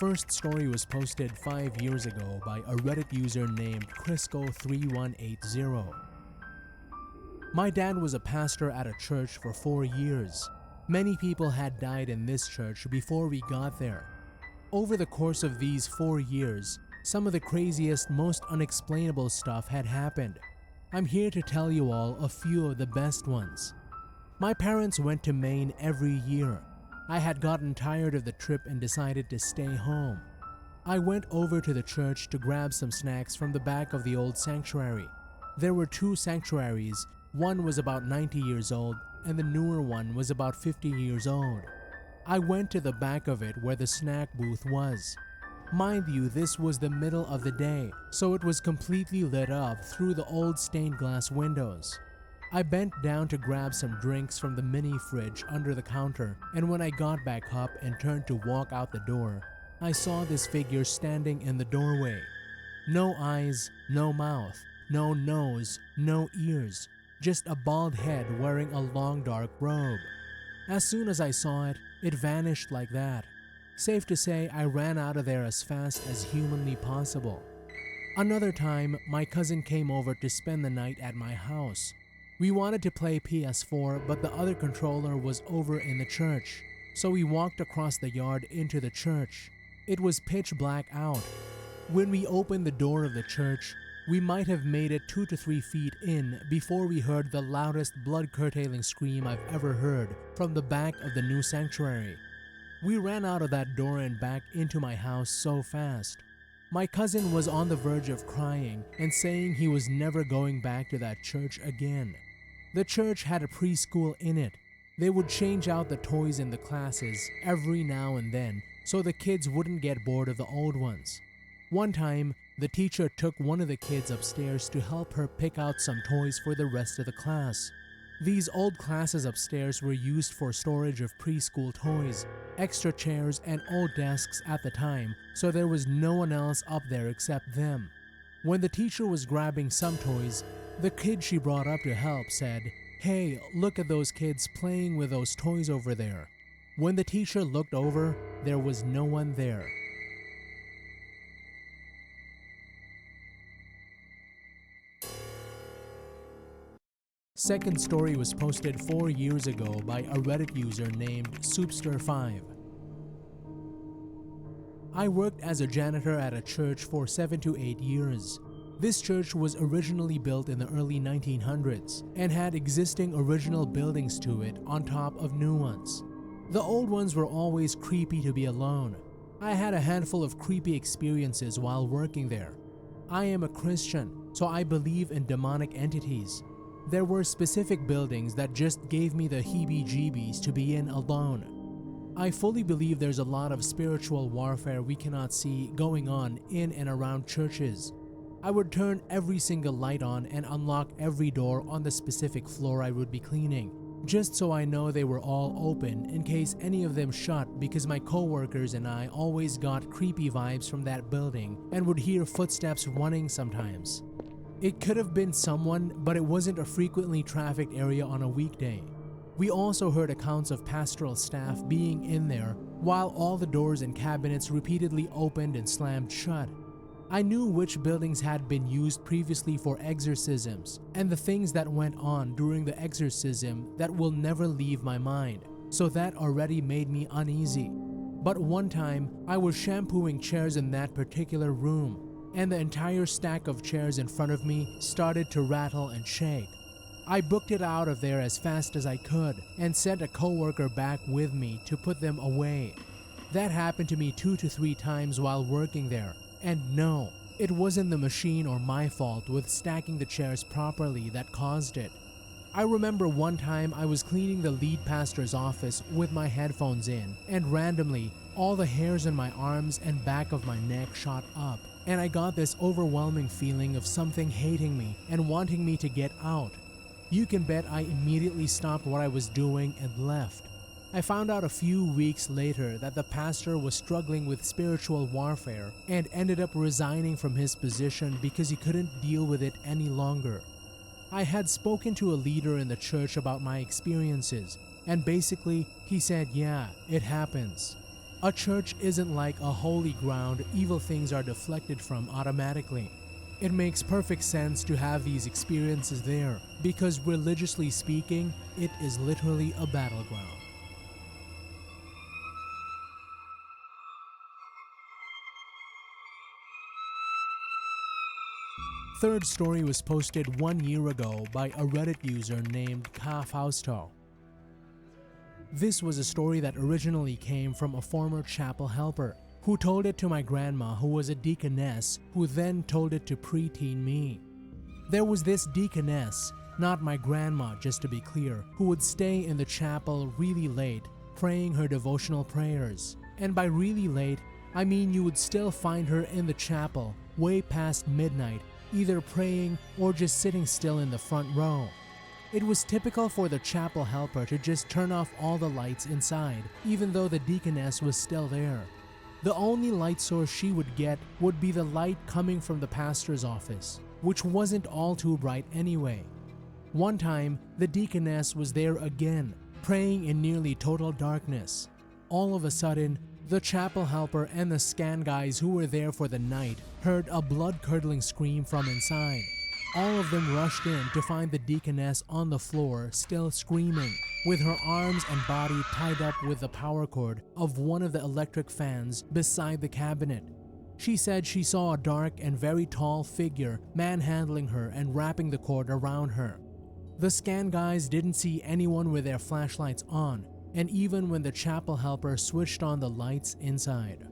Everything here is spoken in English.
first story was posted 5 years ago by a Reddit user named Crisco3180. My dad was a pastor at a church for 4 years. Many people had died in this church before we got there. Over the course of these 4 years, some of the craziest, most unexplainable stuff had happened. I'm here to tell you all a few of the best ones. My parents went to Maine every year. I had gotten tired of the trip and decided to stay home. I went over to the church to grab some snacks from the back of the old sanctuary. There were 2 sanctuaries. One was about 90 years old and the newer one was about 50 years old. I went to the back of it where the snack booth was. Mind you, this was the middle of the day, so it was completely lit up through the old stained glass windows. I bent down to grab some drinks from the mini fridge under the counter, and when I got back up and turned to walk out the door, I saw this figure standing in the doorway. No eyes, no mouth, no nose, no ears, just a bald head wearing a long dark robe. As soon as I saw it, it vanished like that. Safe to say, I ran out of there as fast as humanly possible. Another time, my cousin came over to spend the night at my house. We wanted to play PS4, but the other controller was over in the church, so we walked across the yard into the church. It was pitch black out. When we opened the door of the church, we might have made it 2 to 3 feet in before we heard the loudest blood-curtailing scream I've ever heard from the back of the new sanctuary. We ran out of that door and back into my house so fast. My cousin was on the verge of crying and saying he was never going back to that church again. The church had a preschool in it. They would change out the toys in the classes every now and then so the kids wouldn't get bored of the old ones. One time, the teacher took one of the kids upstairs to help her pick out some toys for the rest of the class. These old classes upstairs were used for storage of preschool toys, extra chairs, and old desks at the time, so there was no one else up there except them. When the teacher was grabbing some toys, the kid she brought up to help said, "Hey, look at those kids playing with those toys over there." When the teacher looked over, there was no one there. Second story was posted 4 years ago by a Reddit user named Soupster5. I worked as a janitor at a church for 7 to 8 years. This church was originally built in the early 1900s and had existing original buildings to it on top of new ones. The old ones were always creepy to be alone. I had a handful of creepy experiences while working there. I am a Christian, so I believe in demonic entities. There were specific buildings that just gave me the heebie-jeebies to be in alone. I fully believe there's a lot of spiritual warfare we cannot see going on in and around churches. I would turn every single light on and unlock every door on the specific floor I would be cleaning, just so I know they were all open in case any of them shut, because my coworkers and I always got creepy vibes from that building and would hear footsteps running sometimes. It could have been someone, but it wasn't a frequently trafficked area on a weekday. We also heard accounts of pastoral staff being in there while all the doors and cabinets repeatedly opened and slammed shut. I knew which buildings had been used previously for exorcisms and the things that went on during the exorcism that will never leave my mind, so that already made me uneasy. But one time, I was shampooing chairs in that particular room, and the entire stack of chairs in front of me started to rattle and shake. I booked it out of there as fast as I could and sent a coworker back with me to put them away. That happened to me 2 to 3 times while working there. And no, it wasn't the machine or my fault with stacking the chairs properly that caused it. I remember one time I was cleaning the lead pastor's office with my headphones in, and randomly, all the hairs on my arms and back of my neck shot up, and I got this overwhelming feeling of something hating me and wanting me to get out. You can bet I immediately stopped what I was doing and left. I found out a few weeks later that the pastor was struggling with spiritual warfare and ended up resigning from his position because he couldn't deal with it any longer. I had spoken to a leader in the church about my experiences, and basically he said, yeah, it happens. A church isn't like a holy ground evil things are deflected from automatically. It makes perfect sense to have these experiences there because religiously speaking, it is literally a battleground. Third story was posted 1 year ago by a Reddit user named Fausto. This was a story that originally came from a former chapel helper who told it to my grandma, who was a deaconess, who then told it to preteen me. There was this deaconess, not my grandma just to be clear, who would stay in the chapel really late praying her devotional prayers. And by really late, I mean you would still find her in the chapel way past midnight, either praying or just sitting still in the front row. It was typical for the chapel helper to just turn off all the lights inside, even though the deaconess was still there. The only light source she would get would be the light coming from the pastor's office, which wasn't all too bright anyway. One time, the deaconess was there again, praying in nearly total darkness. All of a sudden, the chapel helper and the scan guys who were there for the night heard a blood-curdling scream from inside. All of them rushed in to find the deaconess on the floor, still screaming, with her arms and body tied up with the power cord of one of the electric fans beside the cabinet. She said she saw a dark and very tall figure manhandling her and wrapping the cord around her. The scan guys didn't see anyone with their flashlights on, and even when the chapel helper switched on the lights inside.